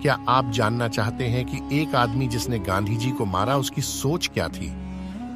क्या आप जानना चाहते हैं कि एक आदमी जिसने गांधी जी को मारा उसकी सोच क्या थी?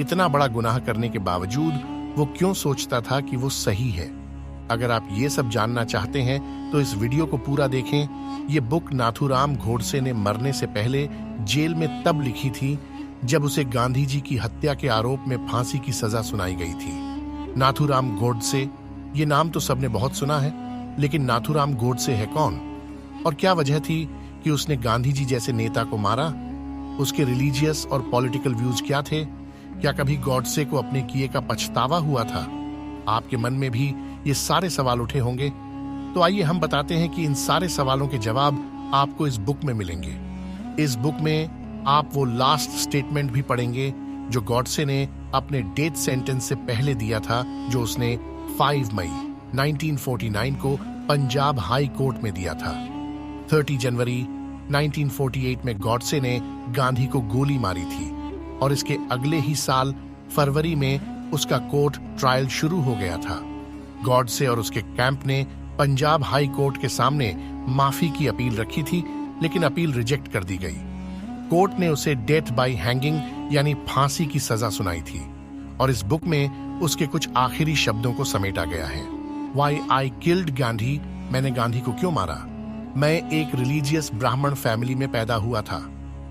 इतना बड़ा गुनाह करने के बावजूद वो क्यों सोचता था कि वो सही है? अगर आप ये सब जानना चाहते हैं तो इस वीडियो को पूरा देखें। ये बुक नाथूराम गोडसे ने मरने से पहले जेल में तब लिखी थी जब उसे गांधी जी की हत्या के आरोप में फांसी की सजा सुनाई गई थी। नाथूराम गोडसे, ये नाम तो सबने बहुत सुना है, लेकिन नाथूराम गोडसे है कौन और क्या वजह थी कि उसने गांधी जी जैसे नेता को मारा? उसके रिलीजियस और पॉलिटिकल व्यूज क्या थे? क्या कभी गॉडसे को अपने किए का पछतावा हुआ था? आपके मन में भी ये सारे सवाल उठे होंगे, तो आइए हम बताते हैं कि इन सारे सवालों के जवाब आपको इस बुक में मिलेंगे। इस बुक में आप वो लास्ट स्टेटमेंट भी पढ़ेंगे जो गॉडसे ने अपने डेथ सेंटेंस से पहले दिया था, जो उसने 5 मई 1949 को पंजाब हाई कोर्ट में दिया था। 30 जनवरी 1948 में गॉडसे ने गांधी को गोली मारी थी और इसके अगले ही साल फरवरी में उसका कोर्ट ट्रायल शुरू हो गया था। गॉडसे और उसके कैंप ने पंजाब हाई कोर्ट के सामने माफी की अपील रखी थी, लेकिन अपील रिजेक्ट कर दी गई। कोर्ट ने उसे डेथ बाय हैंगिंग यानी फांसी की सजा सुनाई थी और इस बुक में उसके कुछ आखिरी शब्दों को समेटा गया है। Why I killed गांधी, मैंने गांधी को क्यों मारा? मैं एक रिलीजियस ब्राह्मण फैमिली में पैदा हुआ था।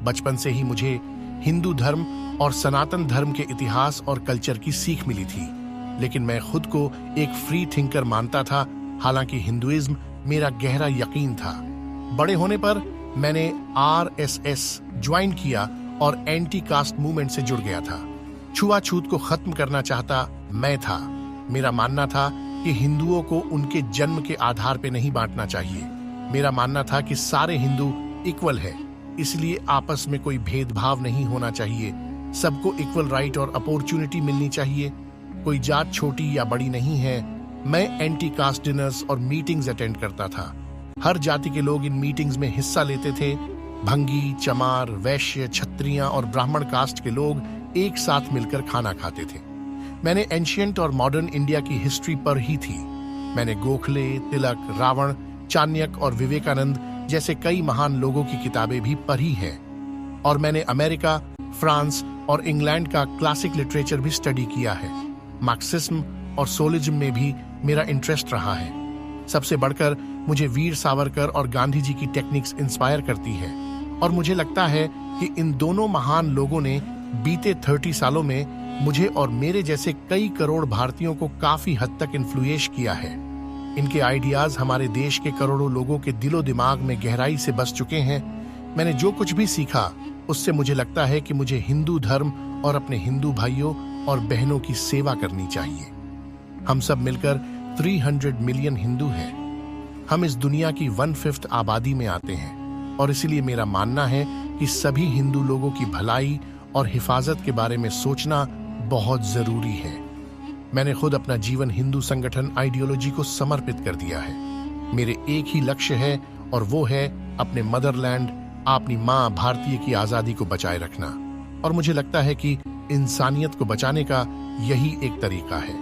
बचपन से ही मुझे हिंदू धर्म और सनातन धर्म के इतिहास और कल्चर की सीख मिली थी, लेकिन मैं खुद को एक फ्री थिंकर मानता था, हालांकि हिंदुइज्म मेरा गहरा यकीन था। बड़े होने पर मैंने RSS ज्वाइन किया और एंटी कास्ट मूवमेंट से जुड़ गया था। छुआछूत को खत्म करना चाहता मैं था। मेरा मानना था कि हिंदुओं को उनके जन्म के आधार पर नहीं बांटना चाहिए। मेरा मानना था कि सारे हिंदू इक्वल है, इसलिए आपस में कोई भेदभाव नहीं होना चाहिए। सबको इक्वल राइट और अपॉर्चुनिटी मिलनी चाहिए। कोई जात छोटी या बड़ी नहीं है। मैं एंटी कास्ट डिनर्स और मीटिंग्स अटेंड करता था। हर जाति के लोग इन मीटिंग्स में हिस्सा लेते थे। भंगी, चमार, वैश्य, क्षत्रिय और ब्राह्मण कास्ट के लोग एक साथ मिलकर खाना खाते थे। मैंने एंशियंट और मॉडर्न इंडिया की हिस्ट्री पर ही थी। मैंने गोखले, तिलक, रावण, चाणक्य और विवेकानंद जैसे कई महान लोगों की किताबें भी पढ़ी हैं और मैंने अमेरिका, फ्रांस और इंग्लैंड का क्लासिक लिटरेचर भी स्टडी किया है। मार्क्सिज्म और सोलिज्म में भी मेरा इंटरेस्ट रहा है। सबसे बढ़कर मुझे वीर सावरकर और गांधी जी की टेक्निक्स इंस्पायर करती है और मुझे लगता है कि इन दोनों महान लोगों ने बीते 30 सालों में मुझे और मेरे जैसे कई करोड़ भारतीयों को काफी हद तक इन्फ्लुएंस किया है। इनके आइडियाज हमारे देश के करोड़ों लोगों के दिलो दिमाग में गहराई से बस चुके हैं। मैंने जो कुछ भी सीखा उससे मुझे लगता है कि मुझे हिंदू धर्म और अपने हिंदू भाइयों और बहनों की सेवा करनी चाहिए। हम सब मिलकर 300 मिलियन हिंदू हैं। हम इस दुनिया की 1/5 आबादी में आते हैं और इसलिए मेरा मानना है कि सभी हिंदू लोगों की भलाई और हिफाजत के बारे में सोचना बहुत जरूरी है। मैंने खुद अपना जीवन हिंदू संगठन आइडियोलॉजी को समर्पित कर दिया है। मेरे एक ही लक्ष्य है और वो है अपने मदरलैंड, अपनी माँ भारतीय की आजादी को बचाए रखना। और मुझे लगता है कि इंसानियत को बचाने का यही एक तरीका है।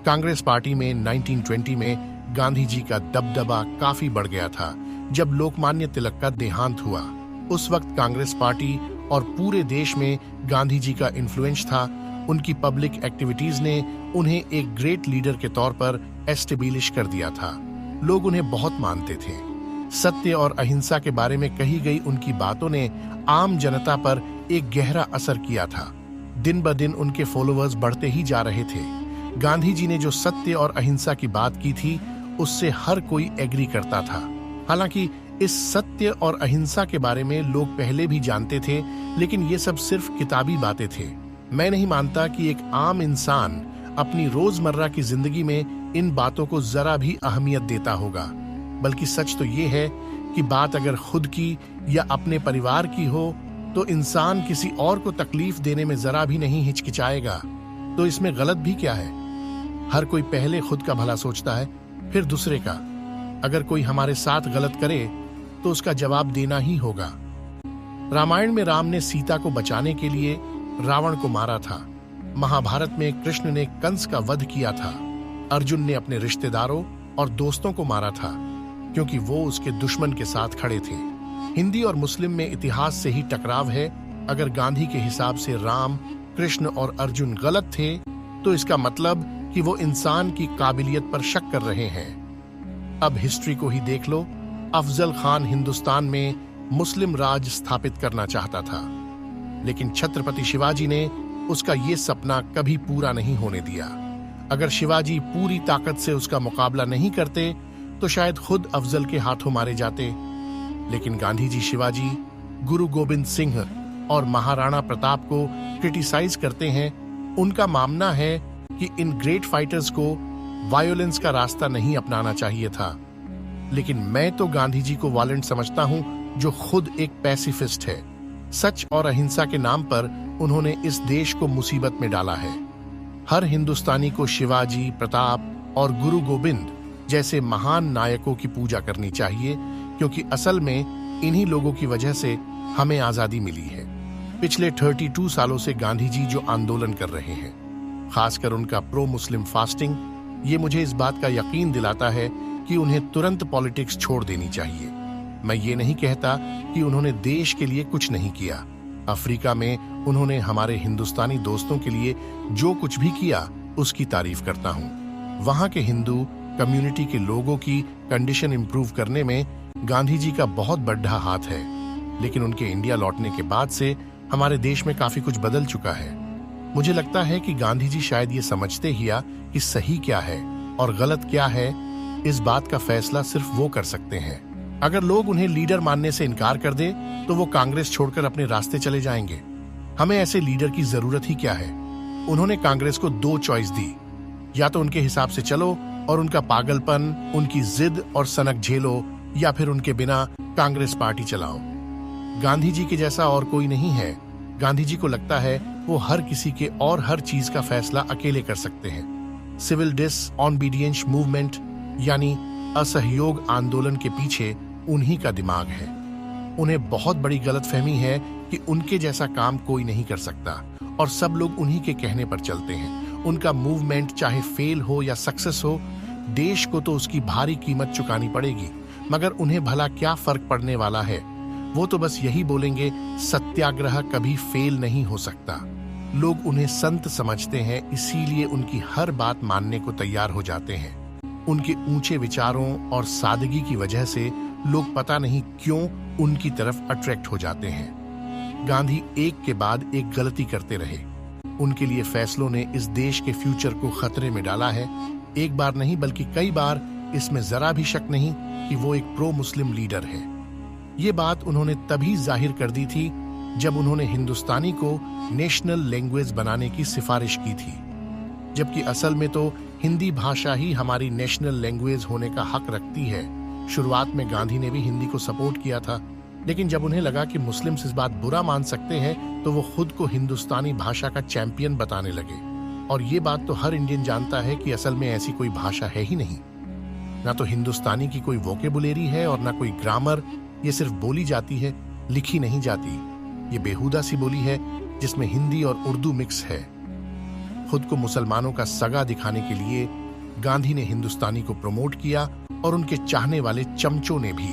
कांग्रेस पार्टी में 1920 में गांधी जी का दबदबा काफी बढ़ गया था जब लोकमान्य तिलक का देहांत हुआ। उस वक्त कांग्रेस पार्टी और पूरे देश में गांधी जी का इन्फ्लुएंस था। उनकी पब्लिक एक्टिविटीज ने उन्हें एक ग्रेट लीडर के तौर पर एस्टेब्लिश कर दिया था। लोग उन्हें बहुत मानते थे। सत्य और अहिंसा के बारे में कही गई उनकी बातों ने आम जनता पर एक गहरा असर किया था। दिन ब दिन उनके फॉलोअर्स बढ़ते ही जा रहे थे। गांधी जी ने जो सत्य और अहिंसा की बात की थी उससे हर कोई एग्री करता था। हालांकि इस सत्य और अहिंसा के बारे में लोग पहले भी जानते थे, लेकिन ये सब सिर्फ किताबी बातें थे। मैं नहीं मानता कि एक आम इंसान अपनी रोजमर्रा की जिंदगी में इन बातों को जरा भी अहमियत देता होगा। बल्कि सच तो ये है कि बात अगर खुद की या अपने परिवार की हो तो इंसान किसी और को तकलीफ देने में जरा भी नहीं हिचकिचाएगा। तो इसमें गलत भी क्या है? हर कोई पहले खुद का भला सोचता है, फिर दूसरे का। अगर कोई हमारे साथ गलत करे तो उसका जवाब देना ही होगा। रामायण में राम ने सीता को बचाने के लिए रावण को मारा था। महाभारत में कृष्ण ने कंस का वध किया था। अर्जुन ने अपने रिश्तेदारों और दोस्तों को मारा था क्योंकि वो उसके दुश्मन के साथ खड़े थे। हिंदी और मुस्लिम में इतिहास से ही टकराव है। अगर गांधी के हिसाब से राम, कृष्ण और अर्जुन गलत थे, तो इसका मतलब कि वो इंसान की काबिलियत पर शक कर रहे हैं। अब हिस्ट्री को ही देख लो। अफजल खान हिंदुस्तान में मुस्लिम राज स्थापित करना चाहता था, लेकिन छत्रपति शिवाजी ने उसका ये सपना कभी पूरा नहीं होने दिया। अगर शिवाजी पूरी ताकत से उसका मुकाबला नहीं करते, तो शायद खुद अफजल के हाथों मारे जाते। लेकिन गांधी जी शिवाजी, गुरु गोविंद सिंह और महाराणा प्रताप को क्रिटिसाइज करते हैं। उनका मानना है कि इन ग्रेट फाइटर्स को वायोलेंस का रास्ता नहीं अपनाना चाहिए था। लेकिन मैं तो गांधी जी को वायलेंट समझता हूं, जो खुद एक पैसिफिस्ट है। सच और अहिंसा के नाम पर उन्होंने इस देश को मुसीबत में डाला है। हर हिंदुस्तानी को शिवाजी, प्रताप और गुरु गोविंद जैसे महान नायकों की पूजा करनी चाहिए, क्योंकि असल में इन्हीं लोगों की वजह से हमें आजादी मिली है। पिछले 32 सालों से गांधी जी जो आंदोलन कर रहे हैं, खासकर उनका प्रो मुस्लिम फास्टिंग, ये मुझे इस बात का यकीन दिलाता है कि उन्हें तुरंत पॉलिटिक्स छोड़ देनी चाहिए। मैं ये नहीं कहता कि उन्होंने देश के लिए कुछ नहीं किया। अफ्रीका में उन्होंने हमारे हिंदुस्तानी दोस्तों के लिए जो कुछ भी किया, उसकी तारीफ करता हूँ। वहाँ के हिंदू कम्युनिटी के लोगों की कंडीशन इंप्रूव करने में गांधी जी का बहुत बड़ा हाथ है। लेकिन उनके इंडिया लौटने के बाद से हमारे देश में काफी कुछ बदल चुका है। मुझे लगता है कि गांधी जी शायद ये समझते ही कि सही क्या है और गलत क्या है। इस बात का फैसला सिर्फ वो कर सकते हैं। अगर लोग उन्हें लीडर मानने से इनकार कर दे, तो वो कांग्रेस छोड़कर अपने रास्ते चले जाएंगे। हमें ऐसे लीडर की जरूरत ही क्या है। उन्होंने कांग्रेस को 2 चॉइस दी, या तो उनके हिसाब से चलो और उनका पागलपन, उनकी जिद और सनक झेलो, या फिर उनके बिना कांग्रेस पार्टी चलाओ। गांधी जी के जैसा और कोई नहीं है। गांधी जी को लगता है वो हर किसी के और हर चीज का फैसला अकेले कर सकते हैं। सिविल डिसओबीडियंस मूवमेंट यानी असहयोग आंदोलन के पीछे उन्हीं का दिमाग है। उन्हें बहुत बड़ी गलतफहमी है कि उनके जैसा काम कोई नहीं कर सकता और सब लोग उन्हीं के कहने पर चलते हैं। उनका मूवमेंट चाहे फेल हो या सक्सेस हो, देश को तो उसकी भारी कीमत चुकानी पड़ेगी। मगर उन्हें भला क्या फर्क पड़ने वाला है। वो तो बस यही बोलेंगे, सत्याग्रह कभी फेल नहीं हो सकता। लोग उन्हें संत समझते हैं, इसीलिए उनकी हर बात मानने को तैयार हो जाते हैं। उनके ऊंचे विचारों और सादगी की वजह से लोग पता नहीं क्यों उनकी तरफ अट्रैक्ट हो जाते हैं। गांधी एक के बाद एक गलती करते रहे। उनके लिए फैसलों ने इस देश के फ्यूचर को खतरे में डाला है। एक बार नहीं बल्कि कई बार। इसमें जरा भी शक नहीं कि वो एक प्रो मुस्लिम लीडर है। ये बात उन्होंने तभी जाहिर कर दी थी जब उन्होंने हिंदुस्तानी को नेशनल लैंग्वेज बनाने की सिफारिश की थी, जबकि असल में तो हिंदी भाषा ही हमारी नेशनल लैंग्वेज होने का हक रखती है। शुरुआत में गांधी ने भी हिंदी को सपोर्ट किया था, लेकिन जब उन्हें लगा कि मुस्लिम्स इस बात बुरा मान सकते हैं, तो वो खुद को हिंदुस्तानी भाषा का चैंपियन बताने लगे। और ये बात तो हर इंडियन जानता है कि असल में ऐसी कोई भाषा है ही नहीं। ना तो हिंदुस्तानी की कोई वोकेबुलरी है और ना कोई ग्रामर। ये सिर्फ बोली जाती है, लिखी नहीं जाती। ये बेहुदा सी बोली है जिसमें हिंदी और उर्दू मिक्स है। खुद को मुसलमानों का सगा दिखाने के लिए गांधी ने हिंदुस्तानी को प्रमोट किया और उनके चाहने वाले चमचों ने भी।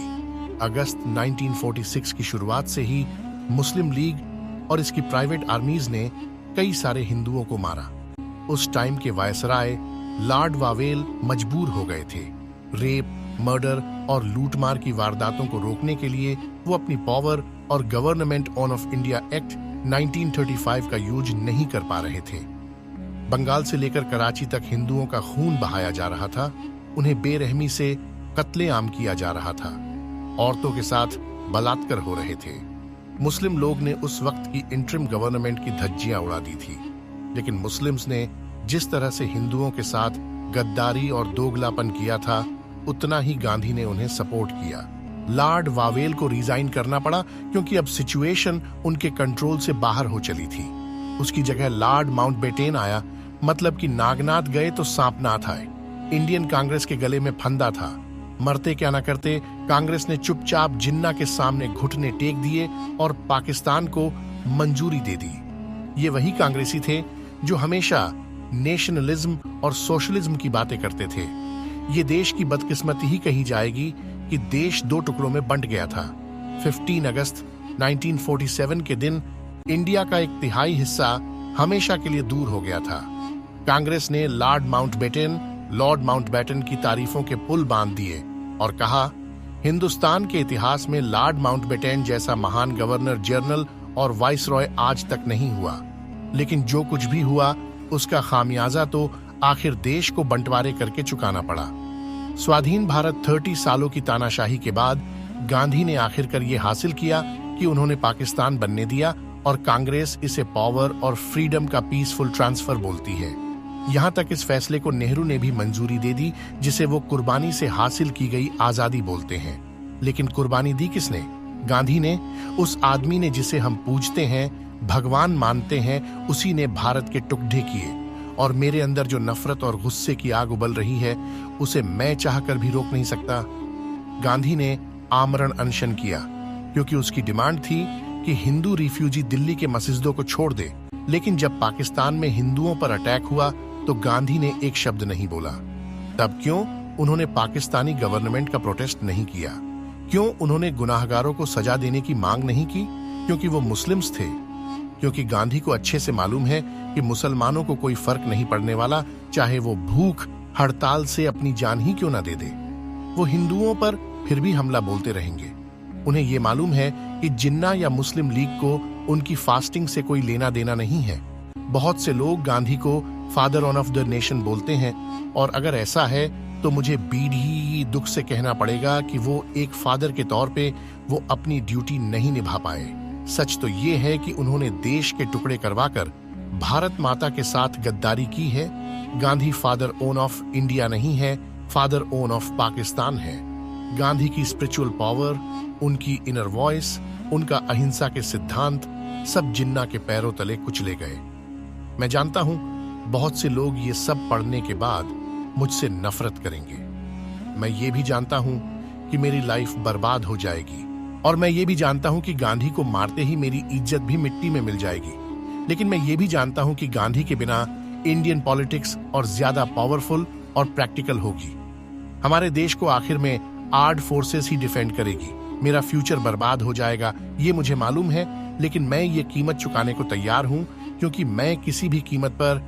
अगस्त 1946 की शुरुआत से ही मुस्लिम लीग और इसकी प्राइवेट आर्मीज ने कई सारे हिंदुओं को मारा। उस टाइम के वायसराय लॉर्ड वावेल मजबूर हो गए थे। रेप, मर्डर और लूटमार की वारदातों को रोकने के लिए वो अपनी पावर और गवर्नमेंट ऑफ इंडिया एक्ट 1935 का यूज नहीं कर पा रहे थे। बंगाल से लेकर कराची तक हिंदुओं का खून बहाया जा रहा था। उन्हें बेरहमी से कत्लेआम किया जा रहा था। औरतों के साथ बलात्कार हो रहे थे। मुस्लिम लोग ने उस वक्त की इंटरिम गवर्नमेंट की धज्जियां उड़ा दी थी, लेकिन मुस्लिम्स ने जिस तरह से हिंदुओं के साथ गद्दारी और दोगलापन किया था, उतना ही गांधी ने उन्हें सपोर्ट किया। लॉर्ड वावेल को रिजाइन करना पड़ा क्योंकि अब सिचुएशन उनके कंट्रोल से बाहर हो चली थी। उसकी जगह लॉर्ड माउंटबेटन आया, मतलब कि नागनाथ गए तो सांपनाथ आए। इंडियन कांग्रेस के गले में फंदा था। मरते क्या ना करते, कांग्रेस ने चुपचाप जिन्ना के सामने घुटने टेक दिए और पाकिस्तान को मंजूरी दे दी। ये वही कांग्रेसी थे जो हमेशा नेशनलिज्म और सोशलिज्म की बातें करते थे। ये देश की बदकिस्मती ही कही जाएगी कि देश 2 टुकड़ों में बंट गया था। 15 अगस्त 1947 के दिन इंडिया का एक तिहाई हिस्सा हमेशा के लिए दूर हो गया था। कांग्रेस ने लॉर्ड माउंटबेटन की तारीफों के पुल बांध दिए और कहा, हिंदुस्तान के इतिहास में लॉर्ड माउंटबेटन जैसा महान गवर्नर जनरल और वाइसरॉय आज तक नहीं हुआ। लेकिन जो कुछ भी हुआ उसका खामियाजा तो आखिर देश को बंटवारे करके चुकाना पड़ा। स्वाधीन भारत 30 सालों की तानाशाही के बाद गांधी ने आखिरकार ये हासिल किया कि उन्होंने पाकिस्तान बनने दिया और कांग्रेस इसे पावर और फ्रीडम का पीसफुल ट्रांसफर बोलती है। यहाँ तक इस फैसले को नेहरू ने भी मंजूरी दे दी, जिसे वो कुर्बानी से हासिल की गई आजादी बोलते हैं। लेकिन कुर्बानी दी किसने? गांधी ने। उस आदमी ने जिसे हम पूजते हैं, भगवान मानते हैं, उसी ने भारत के टुकड़े किए। और मेरे अंदर जो नफरत और गुस्से की आग उबल रही है, उसे मैं चाहकर भी रोक नहीं सकता। गांधी ने आमरण अनशन किया क्योंकि उसकी डिमांड थी कि हिंदू रिफ्यूजी दिल्ली के मस्जिदों को छोड़ दे। लेकिन जब पाकिस्तान में हिंदुओं पर अटैक हुआ तो गांधी ने एक शब्द नहीं बोला। तब क्यों उन्होंने पाकिस्तानी गवर्नमेंट का प्रोटेस्ट नहीं किया? क्यों उन्होंने गुनाहगारों को सजा देने की मांग नहीं की? क्योंकि वो मुस्लिम्स थे। क्योंकि गांधी को अच्छे से मालूम है कि मुसलमानों को कोई फर्क नहीं पड़ने वाला, चाहे वो भूख हड़ताल से अपनी जान ही क्यों ना दे दे। वो हिंदुओं पर फिर भी हमला बोलते रहेंगे। उन्हें ये मालूम है कि जिन्ना या मुस्लिम लीग को उनकी फास्टिंग से कोई लेना देना नहीं है। बहुत से लोग गांधी को फादर ऑफ द नेशन बोलते हैं, और अगर ऐसा है तो मुझे बीड़ी दुख से कहना पड़ेगा कि वो एक फादर के तौर पे वो अपनी ड्यूटी नहीं निभा पाए। सच तो ये है कि उन्होंने देश के टुकड़े करवाकर भारत माता के साथ गद्दारी की है। गांधी फादर ऑफ इंडिया नहीं है, फादर ऑफ पाकिस्तान है। गांधी की स्पिरिचुअल पावर, उनकी इनर वॉइस, उनका अहिंसा के सिद्धांत सब जिन्ना के पैरों तले कुचले गए। मैं जानता हूं बहुत से लोग ये सब पढ़ने के बाद मुझसे नफरत करेंगे। मैं ये भी जानता हूं कि मेरी लाइफ बर्बाद हो जाएगी, और मैं ये भी जानता हूं कि गांधी को मारते ही मेरी इज्जत भी मिट्टी में मिल जाएगी। लेकिन मैं ये भी जानता हूं कि गांधी के बिना इंडियन पॉलिटिक्स और ज्यादा पावरफुल और प्रैक्टिकल होगी। हमारे देश को आखिर में आर्म्ड फोर्सेस ही डिफेंड करेगी। मेरा फ्यूचर बर्बाद हो जाएगा, ये मुझे मालूम है, लेकिन मैं ये कीमत चुकाने को तैयार हूं, क्योंकि मैं किसी भी कीमत पर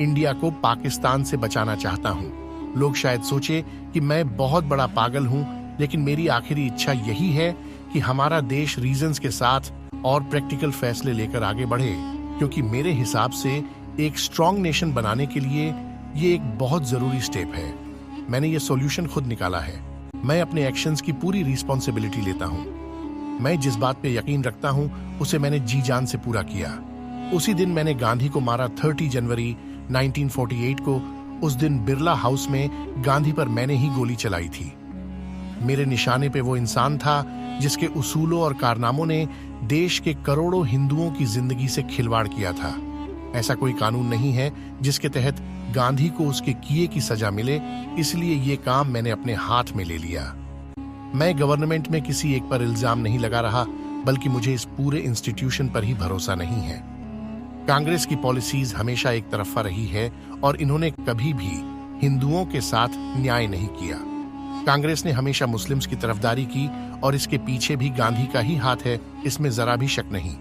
इंडिया को पाकिस्तान से बचाना चाहता हूं। लोग शायद सोचे कि मैं बहुत बड़ा पागल हूं, लेकिन मेरी आखिरी इच्छा यही है कि हमारा देश रीजंस के साथ और प्रैक्टिकल फैसले लेकर आगे बढ़े, क्योंकि मेरे हिसाब से एक स्ट्रॉन्ग नेशन बनाने के लिए ये एक बहुत जरूरी स्टेप है। मैंने ये सॉल्यूशन खुद निकाला है। मैं अपने एक्शंस की पूरी रिस्पॉन्सिबिलिटी लेता हूँ। मैं जिस बात पे यकीन रखता हूँ उसे मैंने जी जान से पूरा किया। उसी दिन मैंने गांधी को मारा, 30 जनवरी 1948 को। उस दिन बिरला हाउस में गांधी पर मैंने ही गोली चलाई थी। मेरे निशाने पे वो इंसान था जिसके उसूलों और कारनामों ने देश के करोड़ों हिंदुओं की जिंदगी से खिलवाड़ किया था। ऐसा कोई कानून नहीं है जिसके तहत गांधी को उसके किए की सजा मिले, इसलिए ये काम मैंने अपने हाथ में ले लिया। मैं गवर्नमेंट में किसी एक पर इल्जाम नहीं लगा रहा, बल्कि मुझे इस पूरे इंस्टीट्यूशन पर ही भरोसा नहीं है। कांग्रेस की पॉलिसीज हमेशा एक तरफा रही है और इन्होंने कभी भी हिंदुओं के साथ न्याय नहीं किया। कांग्रेस ने हमेशा मुस्लिम्स की तरफदारी की और इसके पीछे भी गांधी का ही हाथ है, इसमें जरा भी शक नहीं।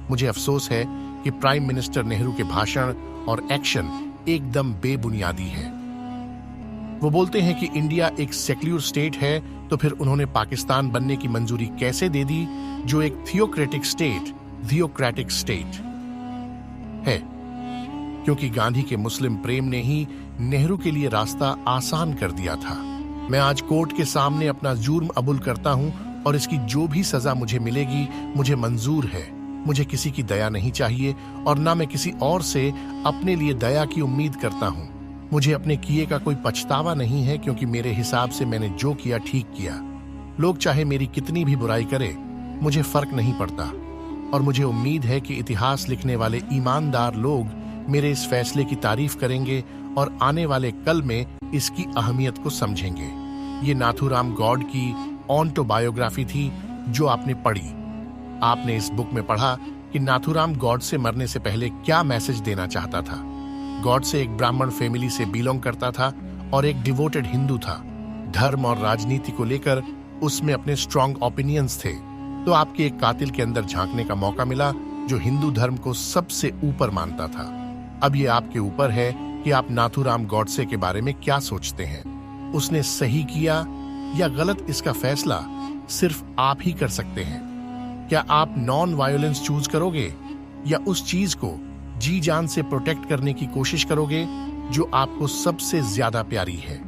मुझे अफसोस है कि प्राइम मिनिस्टर नेहरू के भाषण और एक्शन एकदम बेबुनियादी है। वो बोलते हैं कि इंडिया एक सेक्युलर स्टेट है, तो फिर उन्होंने पाकिस्तान बनने की मंजूरी कैसे दे दी, जो एक थियोक्रेटिक स्टेट है? क्योंकि गांधी के मुस्लिम प्रेम ने ही नेहरू के लिए रास्ता आसान कर दिया था। मैं आज कोर्ट के सामने अपना जुर्म कबूल करता हूं, और इसकी जो भी सजा मुझे मिलेगी मुझे मंजूर है। मुझे किसी की दया नहीं चाहिए, और ना मैं किसी और से अपने लिए दया की उम्मीद करता हूं। मुझे अपने किए का कोई पछतावा नहीं है, क्योंकि मेरे हिसाब से मैंने जो किया ठीक किया। लोग चाहे मेरी कितनी भी बुराई करे, मुझे फर्क नहीं पड़ता, और मुझे उम्मीद है कि इतिहास लिखने वाले ईमानदार लोग मेरे इस फैसले की तारीफ करेंगे और आने वाले कल में इसकी अहमियत को समझेंगे। ये नाथूराम गॉड की ऑटोबायोग्राफी थी जो आपने पढ़ी। आपने इस बुक में पढ़ा कि नाथूराम गॉड से मरने से पहले क्या मैसेज देना चाहता था। गॉड से एक ब्राह्मण फैमिली से बिलोंग करता था और एक डिवोटेड हिंदू था। धर्म और राजनीति को लेकर उसमें अपने स्ट्रॉन्ग ओपिनियंस थे। तो आपके एक कातिल के अंदर झांकने का मौका मिला जो हिंदू धर्म को सबसे ऊपर मानता था। अब ये आपके ऊपर है कि आप नाथूराम गॉडसे के बारे में क्या सोचते हैं। उसने सही किया या गलत, इसका फैसला सिर्फ आप ही कर सकते हैं। क्या आप नॉन वायलेंस चूज करोगे या उस चीज को जी जान से प्रोटेक्ट करने की कोशिश करोगे जो आपको सबसे ज्यादा प्यारी है।